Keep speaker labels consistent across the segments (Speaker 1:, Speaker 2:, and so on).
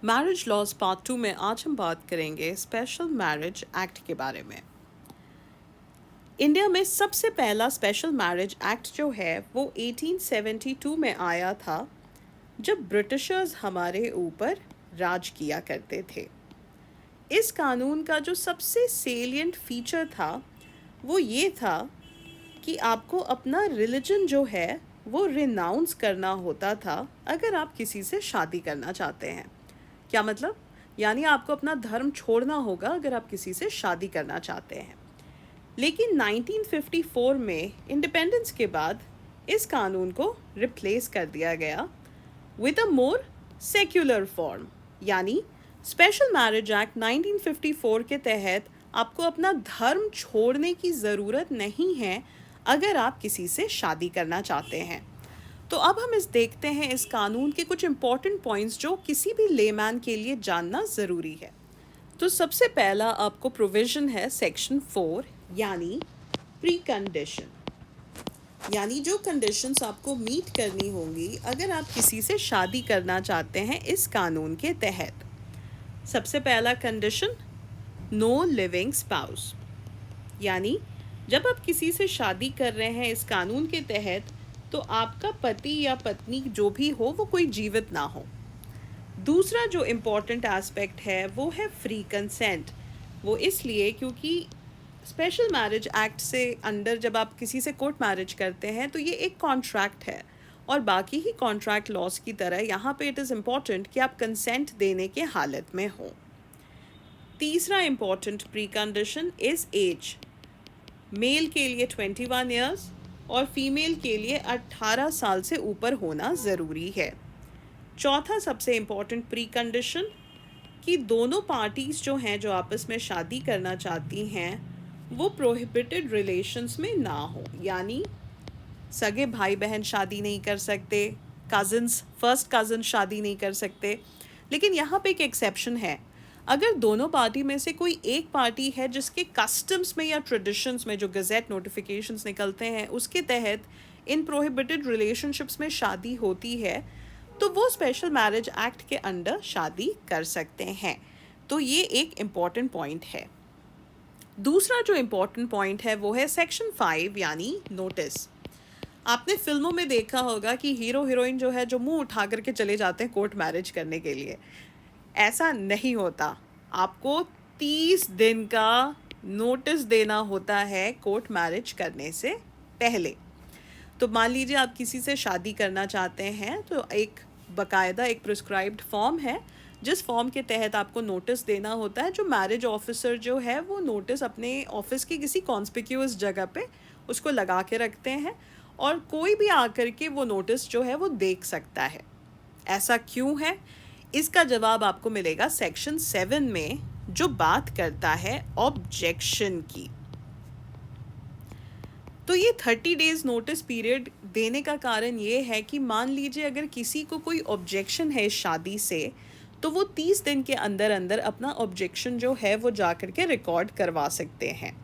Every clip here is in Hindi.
Speaker 1: मैरिज लॉज पार्ट 2 में आज हम बात करेंगे स्पेशल मैरिज एक्ट के बारे में। इंडिया में सबसे पहला स्पेशल मैरिज एक्ट जो है वो 1872 में आया था, जब ब्रिटिशर्स हमारे ऊपर राज किया करते थे। इस कानून का जो सबसे सेलिएंट फीचर था वो ये था कि आपको अपना रिलीजन जो है वो रिनाउंस करना होता था अगर आप किसी से शादी करना चाहते हैं। क्या मतलब? यानी आपको अपना धर्म छोड़ना होगा अगर आप किसी से शादी करना चाहते हैं। लेकिन 1954 में इंडिपेंडेंस के बाद इस कानून को रिप्लेस कर दिया गया with a more secular form, यानी स्पेशल मैरिज एक्ट 1954 के तहत आपको अपना धर्म छोड़ने की ज़रूरत नहीं है अगर आप किसी से शादी करना चाहते हैं। तो अब हम देखते हैं इस कानून के कुछ इम्पॉर्टेंट पॉइंट्स जो किसी भी लेमैन के लिए जानना ज़रूरी है। तो सबसे पहला आपको प्रोविज़न है सेक्शन 4, यानी प्री कंडीशन, यानी जो कंडीशंस आपको मीट करनी होंगी अगर आप किसी से शादी करना चाहते हैं इस कानून के तहत। सबसे पहला कंडीशन, नो लिविंग स्पाउस, यानी जब आप किसी से शादी कर रहे हैं इस कानून के तहत तो आपका पति या पत्नी जो भी हो वो कोई जीवित ना हो। दूसरा जो इम्पॉर्टेंट एस्पेक्ट है वो है फ्री कंसेंट। वो इसलिए क्योंकि स्पेशल मैरिज एक्ट से अंडर जब आप किसी से कोर्ट मैरिज करते हैं तो ये एक कॉन्ट्रैक्ट है, और बाकी ही कॉन्ट्रैक्ट लॉज की तरह यहाँ पे इट इज़ इम्पॉर्टेंट कि आप कंसेंट देने के हालत में हो। तीसरा important precondition is age. Male के लिए 21 ईयर्स और फीमेल के लिए 18 साल से ऊपर होना ज़रूरी है। चौथा सबसे इम्पॉर्टेंट प्री कंडीशन कि दोनों पार्टीज़ जो हैं जो आपस में शादी करना चाहती हैं वो प्रोहिबिटेड रिलेशंस में ना हो, यानी सगे भाई बहन शादी नहीं कर सकते, कज़न्स फर्स्ट कज़न शादी नहीं कर सकते। लेकिन यहाँ पे एक एक्सेप्शन है, अगर दोनों पार्टी में से कोई एक पार्टी है जिसके कस्टम्स में या ट्रेडिशंस में जो गज़ेट नोटिफिकेशंस निकलते हैं उसके तहत इन प्रोहिबिटेड रिलेशनशिप्स में शादी होती है तो वो स्पेशल मैरिज एक्ट के अंडर शादी कर सकते हैं। तो ये एक इम्पॉर्टेंट पॉइंट है। दूसरा जो इम्पॉर्टेंट पॉइंट है वो है सेक्शन 5, यानी नोटिस। आपने फिल्मों में देखा होगा कि हीरो हीरोइन जो है जो मुंह उठा करके चले जाते हैं कोर्ट मैरिज करने के लिए। ऐसा नहीं होता। आपको 30 दिन का नोटिस देना होता है कोर्ट मैरिज करने से पहले। तो मान लीजिए आप किसी से शादी करना चाहते हैं तो एक बाकायदा एक प्रिस्क्राइब्ड फॉर्म है जिस फॉर्म के तहत आपको नोटिस देना होता है। जो मैरिज ऑफिसर जो है वो नोटिस अपने ऑफिस की किसी कॉन्स्पिक्यूअस जगह पे उसको लगा के रखते हैं और कोई भी आकर के वो नोटिस जो है वो देख सकता है। ऐसा क्यों है? इसका जवाब आपको मिलेगा सेक्शन 7 में, जो बात करता है ऑब्जेक्शन की। तो ये 30 डेज़ नोटिस पीरियड देने का कारण ये है कि मान लीजिए अगर किसी को कोई ऑब्जेक्शन है इस शादी से तो वो 30 दिन के अंदर अंदर अपना ऑब्जेक्शन जो है वो जा कर के रिकॉर्ड करवा सकते हैं।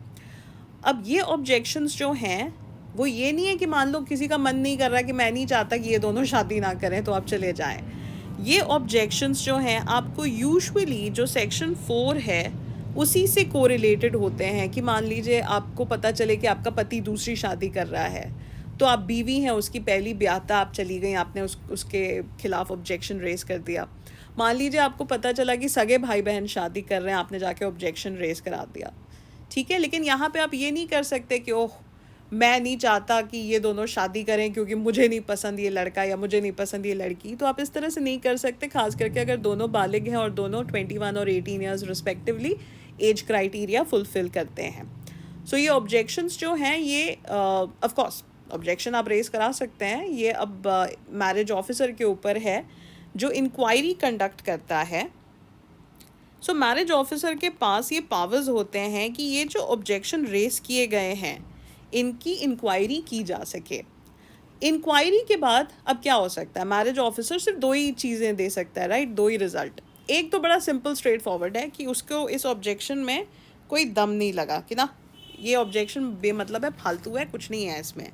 Speaker 1: अब ये ऑब्जेक्शंस जो हैं वो ये नहीं है कि मान लो किसी का मन नहीं कर रहा कि मैं नहीं चाहता कि ये दोनों शादी ना करें तो आप चले जाएं। ये ऑब्जेक्शंस जो हैं आपको यूजुअली जो सेक्शन 4 है उसी से कोरिलेटेड होते हैं कि मान लीजिए आपको पता चले कि आपका पति दूसरी शादी कर रहा है तो आप बीवी हैं, उसकी पहली ब्याहता आप चली गई, आपने उसके खिलाफ ऑब्जेक्शन रेस कर दिया। मान लीजिए आपको पता चला कि सगे भाई बहन शादी कर रहे हैं, आपने जाके ऑब्जेक्शन रेस करा दिया, ठीक है। लेकिन यहाँ पे आप ये नहीं कर सकते कि ओह मैं नहीं चाहता कि ये दोनों शादी करें क्योंकि मुझे नहीं पसंद ये लड़का या मुझे नहीं पसंद ये लड़की। तो आप इस तरह से नहीं कर सकते, खास करके अगर दोनों बालिग हैं और दोनों 21 और 18 years respectively age criteria fulfil करते हैं। सो ये ऑब्जेक्शंस जो हैं ये ऑफ कोर्स ऑब्जेक्शन आप रेज करा सकते हैं। ये अब मैरिज ऑफिसर के ऊपर है जो इंक्वायरी कंडक्ट करता है। सो मैरिज ऑफिसर के पास ये पावर्स होते हैं कि ये जो ऑब्जेक्शन रेस किए गए हैं इनकी इंक्वायरी की जा सके। इंक्वायरी के बाद अब क्या हो सकता है, मैरिज ऑफिसर सिर्फ 2 ही चीज़ें दे सकता है, राइट, 2 ही रिजल्ट। एक तो बड़ा सिंपल स्ट्रेट फॉरवर्ड है कि उसको इस ऑब्जेक्शन में कोई दम नहीं लगा कि ना ये ऑब्जेक्शन बेमतलब है, फालतू है, कुछ नहीं है इसमें।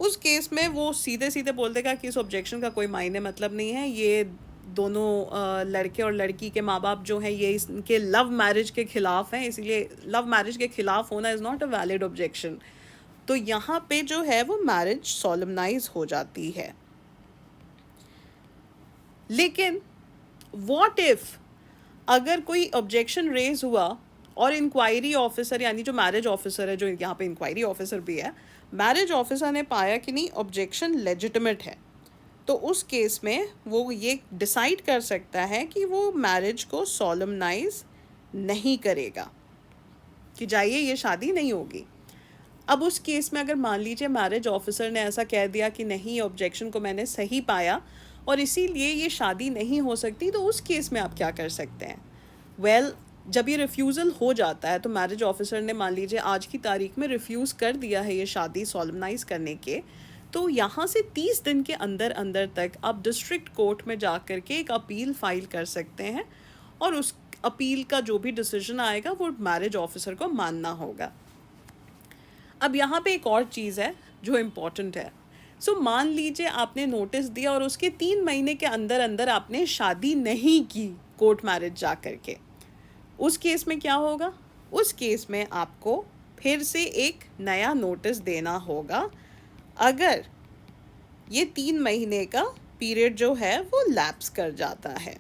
Speaker 1: उस केस में वो सीधे सीधे बोल देगा कि इस ऑब्जेक्शन का कोई मायने मतलब नहीं है, ये दोनों लड़के और लड़की के माँ बाप जो हैं ये इनके लव मैरिज के ख़िलाफ़ हैं, इसीलिए लव मैरिज के ख़िलाफ़ होना is not a valid objection. तो यहाँ पे जो है वो मैरिज सॉलमनाइज हो जाती है। लेकिन व्हाट इफ़ अगर कोई ऑब्जेक्शन रेज हुआ और इंक्वायरी ऑफिसर यानी जो मैरिज ऑफिसर है, जो यहाँ पे इंक्वायरी ऑफिसर भी है, मैरिज ऑफिसर ने पाया कि नहीं ऑब्जेक्शन लेजिटिमेट है, तो उस केस में वो ये डिसाइड कर सकता है कि वो मैरिज को सॉलमनाइज नहीं करेगा, कि जाइए ये शादी नहीं होगी। अब उस केस में अगर मान लीजिए मैरिज ऑफिसर ने ऐसा कह दिया कि नहीं ऑब्जेक्शन को मैंने सही पाया और इसीलिए ये शादी नहीं हो सकती, तो उस केस में आप क्या कर सकते हैं? वेल, जब ये रिफ्यूज़ल हो जाता है तो मैरिज ऑफिसर ने मान लीजिए आज की तारीख में रिफ्यूज़ कर दिया है ये शादी सॉलमनाइज करने के, तो यहाँ से 30 दिन के अंदर अंदर तक आप डिस्ट्रिक्ट कोर्ट में जा कर के एक अपील फाइल कर सकते हैं और उस अपील का जो भी डिसीजन आएगा वो मैरिज ऑफिसर को मानना होगा। अब यहाँ पे एक और चीज़ है जो इम्पॉर्टेंट है। सो मान लीजिए आपने नोटिस दिया और उसके 3 महीने के अंदर अंदर आपने शादी नहीं की कोर्ट मैरिज जा कर के, उस केस में क्या होगा? उस केस में आपको फिर से एक नया नोटिस देना होगा अगर ये 3 महीने का पीरियड जो है वो लैप्स कर जाता है।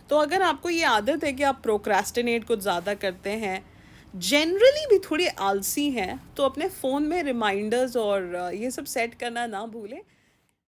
Speaker 1: तो अगर आपको ये आदत है कि आप प्रोक्रास्टिनेट कुछ ज़्यादा करते हैं, जनरली भी थोड़े आलसी हैं, तो अपने फ़ोन में रिमाइंडर्स और ये सब सेट करना ना भूलें।